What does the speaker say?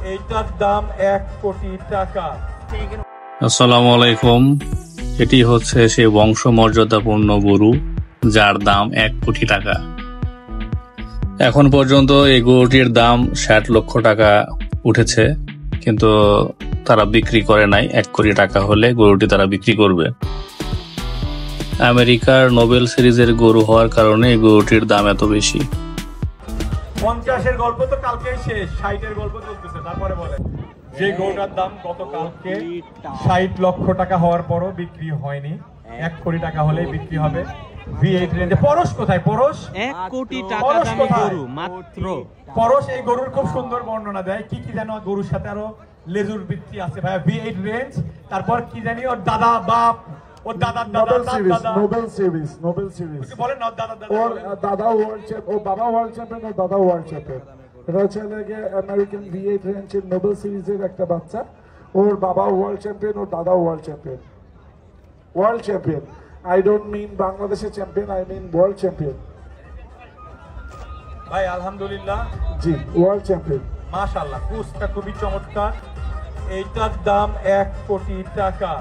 এইটার দাম 1 কোটি টাকা। আসসালামু আলাইকুম। এটি হচ্ছে সেই বংশমর্যাদাপূর্ণ গরু যার দাম 1 কোটি টাকা। এখন পর্যন্ত এই গরুটির দাম 60 লক্ষ টাকা উঠেছে, কিন্তু তারা বিক্রি করে নাই। 1 কোটি টাকা হলে গরুটি তারা বিক্রি করবে। আমেরিকার নোবেল সিরিজের গরু হওয়ার কারণে এই গরুটির দাম এত বেশি। 50-এর গল্প তো কালকেই শেষ, 60-এর গল্প চলতেছে। তারপরে বলেন, যে গরুটার দাম গতকালকে 60 লক্ষ টাকা হওয়ার পরও বিক্রি হয়নি, 1 কোটি টাকা হলেই বিক্রি হবে। V8 রেঞ্জে পরশ কোথায়? পরশ 1 কোটি টাকা দামি গরু মাত্র। পরশ এই গরুর খুব সুন্দর বর্ণনা দেয়। কি কি জানো গরুর সাথে আরো লেজুর বৃত্তি আছে ভাইয়া। V8 রেঞ্জ, তারপর কি জানি ওর দাদা বাপ, ওর দাদার দাদা, নোবেল সিরিজ বলেন না, দাদা ওর দাদা ওয়ার্ল্ড চ্যাম্পিয়ন, ওর বাবা ওয়ার্ল্ড চ্যাম্পিয়ন, ওর দাদা ওয়ার্ল্ড চ্যাম্পিয়ন। এটা হচ্ছে আমেরিকান V8 রেঞ্জের নোবেল সিরিজের একটা বাচ্চা। ওর বাবা ওয়ার্ল্ড চ্যাম্পিয়ন, ওর দাদা world champion. World champion, I don't mean বাংলাদেশের champion, I mean world champion. ভাই আলহামদুলিল্লাহ, জি ওয়ার্ল্ড চ্যাম্পিয়ন। মাশাআল্লাহ, কুচটা খুবই চমৎকার। এইটার দাম 1 কোটি টাকা।